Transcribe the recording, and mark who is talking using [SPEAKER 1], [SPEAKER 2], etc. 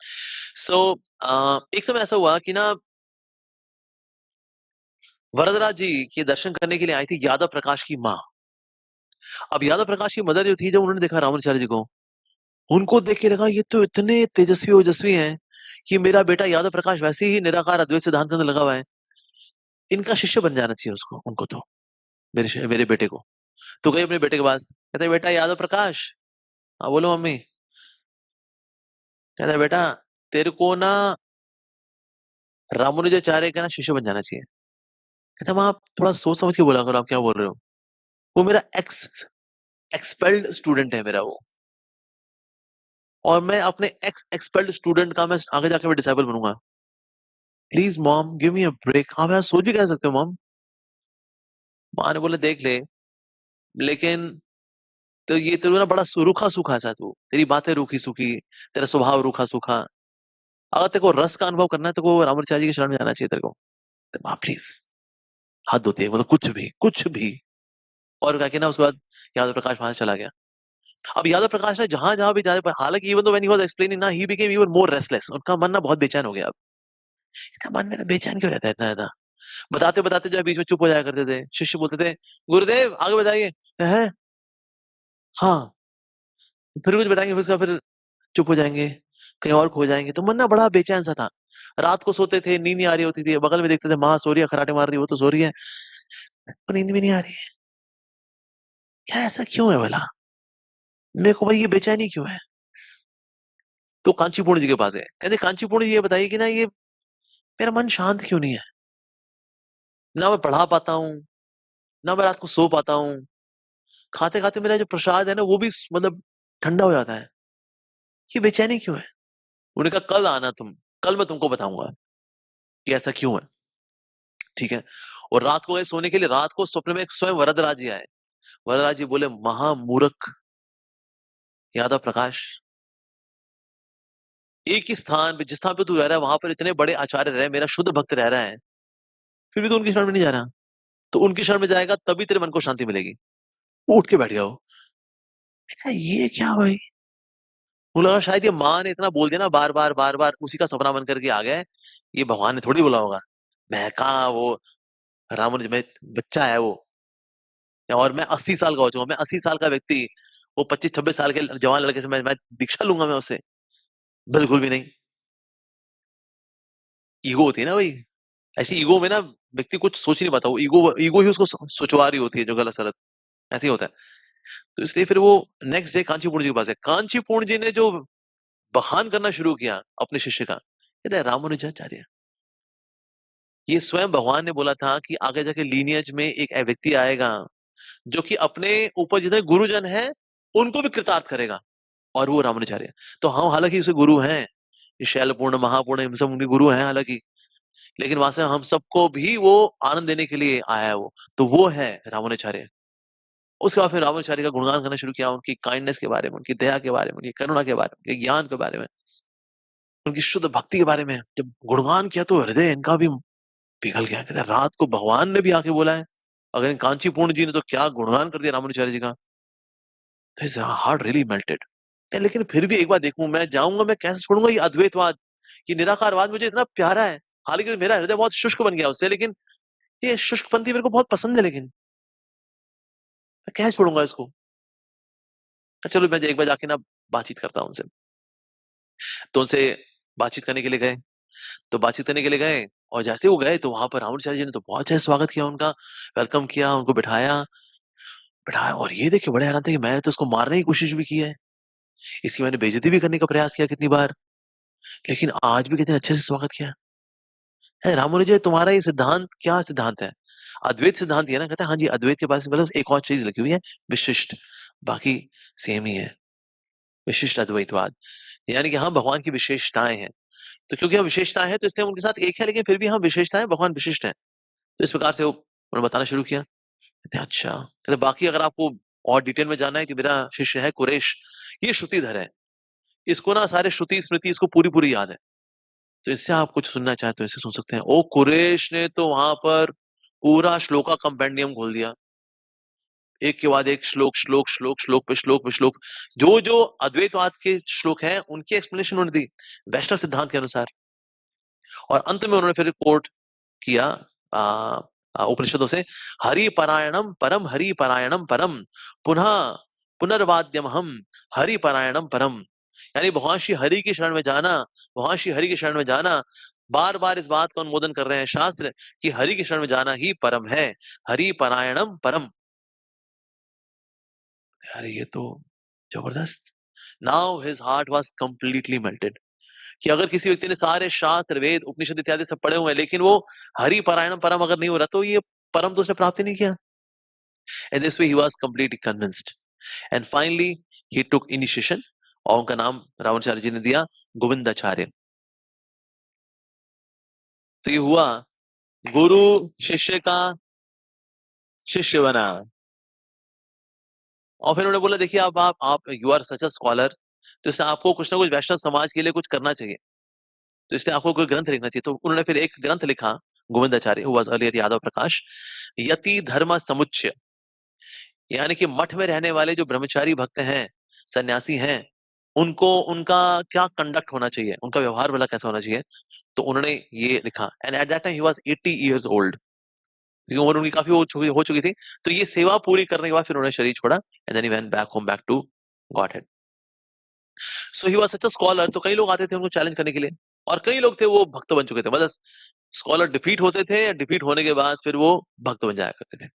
[SPEAKER 1] सो एक समय ऐसा हुआ कि ना वरदराज जी के दर्शन करने के लिए आई थी यादव प्रकाश की माँ। अब यादव प्रकाश की मदर जो थी, जब उन्होंने देखा रामानुचार्य जी को, उनको देख के लगा ये तो इतने तेजस्वी ओजस्वी हैं कि मेरा बेटा यादव प्रकाश वैसे ही निराकार अद्वैत सिद्धांत में लगा हुआ है, इनका शिष्य बन जाना चाहिए उसको, उनको तो, मेरे बेटे को। तो गई अपने बेटे के पास, कहते बेटा यादव प्रकाश। हाँ बोलो मम्मी। कहता बेटा तेरे को ना रामानुजाचार्य का ना शिष्य बन जाना चाहिए। कहता माँ आप थोड़ा सोच समझ के बोला करो, आप क्या बोल रहे हो। वो मेरा एक्सपेल्ड स्टूडेंट है मेरा वो, और मैं अपने एक्सपेल्ड स्टूडेंट का मैं आगे जाके मैं डिसाइबल बनूंगा। Please mom give me a break. आप ऐसा सोच भी कह सकते हो मॉम। माँ ने बोला देख ले, लेकिन तो ये तो ना बड़ा रूखा सूखा सा, तू तेरी बातें रूखी सूखी, तेरा स्वभाव रूखा सूखा। अगर तेरे को रस का अनुभव करना है तो को रामानुजाचार्य जी के शरण में जाना चाहिए तेरे को। तो माँ प्लीज, हाथ धोती है, मतलब कुछ भी कुछ भी। और कहा कि ना उसके बाद यादव प्रकाश वहां से चला गया। अब यादव प्रकाश ने जहां जहां भी जाने पर, हालांकि even though when he was explaining ना, he became even more restless. उनका मन ना बहुत बेचैन हो गया। अब इतना मन मेरा बेचैन क्यों रहता है इतना ज्यादा। बताते बताते जो है बीच में चुप हो जाया करते थे। शिष्य बोलते थे गुरुदेव आगे बताइए। हैं हाँ, फिर कुछ बताएंगे, फिर उसका फिर चुप हो जाएंगे, कहीं और खो जाएंगे। तो मन ना बड़ा बेचैन सा था। रात को सोते थे, नींद नहीं आ रही होती थी, बगल में देखते थे माँ सो रही है, खराटे मार रही है, वो तो सो रही है, तो नींद भी नहीं आ रही है। क्या ऐसा क्यों है भला, मेरे को भाई ये बेचैनी क्यों है। तो कांचीपूर्ण जी के पास है, कहते कांचीपूर्ण जी ये बताइए कि ना ये मेरा मन शांत क्यों नहीं है, ना मैं पढ़ा पाता हूँ, ना मैं रात को सो पाता हूँ, खाते खाते मेरा जो प्रसाद है ना वो भी मतलब ठंडा हो जाता है। ये बेचैनी क्यों है। उन्होंने कहा कल आना तुम, कल मैं तुमको बताऊंगा कि ऐसा क्यों है। ठीक है। और रात को गए सोने के लिए, रात को स्वप्न में स्वयं वरदराज जी आए। वरदराज जी बोले महामूर्ख यादव प्रकाश, एक ही स्थान पे, जिस स्थान पे तू रह रहा है वहां पर इतने बड़े आचार्य रहे, मेरा शुद्ध भक्त रह रहा है, फिर भी तो उनकी शरण में नहीं जा रहा। तो उनकी शरण में जाएगा तभी तेरे मन को शांति मिलेगी। उठ के बैठ गया वो। अच्छा ये क्या भाई। मुझे लगा शायद ये माँ ने इतना बोल दिया ना, बार बार उसी का सपना बन करके आ गया है, ये भगवान ने थोड़ी बोला होगा। मैं कहा वो रामानुज में बच्चा है वो, और मैं 80 साल का हो चुका हूं, मैं 80 साल का व्यक्ति, वो 25-26 साल के जवान लड़के से मैं दीक्षा लूंगा मैं उससे। बिल्कुल भी नहीं। ईगो होती है ना भाई, ऐसी ईगो में ना व्यक्ति कुछ सोच ही नहीं पाता, वो ईगो ईगो ही उसको सोचवा रही होती है जो गलत सलत, ऐसे ही होता है। तो इसलिए फिर वो नेक्स्ट डे कांचीपूर्ण जी के पास है। कांचीपूर्ण जी ने जो बखान करना शुरू किया अपने शिष्य का, कहते हैं रामानुजाचार्य, ये स्वयं भगवान ने बोला था कि आगे जाके लीनियज में एक व्यक्ति आएगा जो कि अपने ऊपर जितने गुरुजन हैं उनको भी कृतार्थ करेगा, और वो रामानुजाचार्य। तो हम हालांकि उसे गुरु हैं, शैलपूर्ण महापूर्ण हम सब उनके गुरु हैं हालांकि, लेकिन वहां से हम सबको भी वो आनंद देने के लिए आया है वो, तो वो है रामानुजाचार्य। उसके बाद फिर रामानुजाचार्य का गुणगान करना शुरू किया, उनकी काइंडनेस के बारे में, उनकी दया के बारे में, उनकी करुणा के बारे में, उनके ज्ञान के बारे में, उनकी शुद्ध भक्ति के बारे में। जब गुणगान किया तो हृदय इनका भी पिघल गया। कहते हैं, रात को भगवान ने भी आके बोला है, अगर इन कांचीपूर्ण जी ने तो क्या गुणगान कर दिया रामानुजाचार्य जी का। Heart really melted. लेकिन फिर भी एक बार देखूं, मैं जाऊंगा, मैं कैसे छोड़ूंगा ये अद्वैतवाद, ये निराकारवाद मुझे इतना प्यारा है। हालांकि मेरा हृदय बहुत शुष्क बन गया उससे, लेकिन ये शुष्कपंथी मेरे को बहुत पसंद है, लेकिन मैं कैसे छोड़ूंगा इसको। चलो मैं एक बार जाके ना बातचीत करता हूँ उनसे। तो उनसे बातचीत करने के लिए गए। तो बातचीत करने के लिए गए, और जैसे वो गए तो वहां पर रामानुजाचार्य जी ने तो बहुत अच्छा स्वागत किया उनका, वेलकम किया, उनको बिठाया बिठाया। और ये देखिए बड़े हैरान थे कि मैंने तो उसको मारने की कोशिश भी की है, इसकी मैंने बेइज्जती भी करने का प्रयास किया कितनी बार, लेकिन आज भी कितने अच्छे से स्वागत किया है। रामानुज तुम्हारा ये सिद्धांत क्या सिद्धांत है, अद्वैत सिद्धांत ही है ना। कहता है हाँ जी अद्वैत के पास मतलब एक और चीज लिखी हुई है, विशिष्ट, बाकी सेम ही है। विशिष्ट अद्वैतवाद, यानी कि हम भगवान की विशेषताएं हैं। तो क्योंकि हम विशेषताएं हैं तो इसलिए हम उनके साथ एक है, लेकिन फिर भी हम विशेषताएं, भगवान विशिष्ट है। तो इस प्रकार से वो उन्होंने बताना शुरू किया। कहते हैं, अच्छा, कहते हैं, बाकी अगर आपको और डिटेल में जानना है कि मेरा शिष्य है कुरेश, ये श्रुतिधर है, इसको ना सारे श्रुति स्मृति इसको पूरी पूरी याद है। तो इससे आप कुछ सुनना चाहे तो इसे सुन सकते हैं। ओ कुरेश ने तो वहां पर पूरा श्लोका कंपेंडियम खोल दिया। एक के बाद एक श्लोक श्लोक श्लोक श्लोक पे श्लोक पे श्लोक, जो जो अद्वैतवाद के श्लोक हैं उनकी एक्सप्लेनेशन उन्होंने दी वैष्णव सिद्धांत के अनुसार। और अंत में उन्होंने फिर कोट किया उपनिषदों से, हरि परायणम परम, हरि परायणम परम, पुनः पुनर्वाद्यम हम हरि परायणम परम। यानी भगवान श्री हरि की शरण में जाना, भगवान श्री हरि की शरण में जाना, बार बार इस बात का अनुमोदन कर रहे हैं शास्त्र कि हरि की शरण में जाना ही परम है, हरि परायणम परम। अरे ये तो जबरदस्त। Now his heart was completely melted, कि अगर किसी व्यक्ति ने सारे शास्त्र वेद उपनिषद इत्यादि सब पढ़े हुए हैं लेकिन वो हरि परायणम परम अगर नहीं हो रहा, तो ये परम तो उसने प्राप्त ही नहीं किया। In this way he was completely convinced and finally he took initiation और उनका नाम रावणाचार्य जी ने दिया गोविंदाचार्य। तो ये हुआ गुरु शिष्य का शिष्य बना। और फिर उन्होंने बोला देखिए आप you are such a scholar, तो इससे आपको कुछ ना कुछ वैष्णव समाज के लिए कुछ करना चाहिए, तो इसलिए आपको कोई ग्रंथ लिखना चाहिए। तो उन्होंने फिर एक ग्रंथ लिखा Govindacharya, who was earlier Yadav Prakash, Yati Dharma Samuchchaya. यानी कि मठ में रहने वाले जो ब्रह्मचारी भक्त हैं, सन्यासी हैं, उनको उनका क्या कंडक्ट होना चाहिए, उनका व्यवहार वाला कैसा होना चाहिए, तो उन्होंने ये लिखा। And at that time he was 80 years old, क्योंकि उम्र उनकी काफी हो चुकी थी। तो ये सेवा पूरी करने के बाद फिर उन्होंने शरीर छोड़ा and then he went back home, back to Godhead. So he was such a scholar. तो कई लोग आते थे उनको चैलेंज करने के लिए, और कई लोग थे वो भक्त बन चुके थे, मतलब स्कॉलर डिफीट होते थे, डिफीट होने के बाद फिर वो भक्त बन जाया करते थे।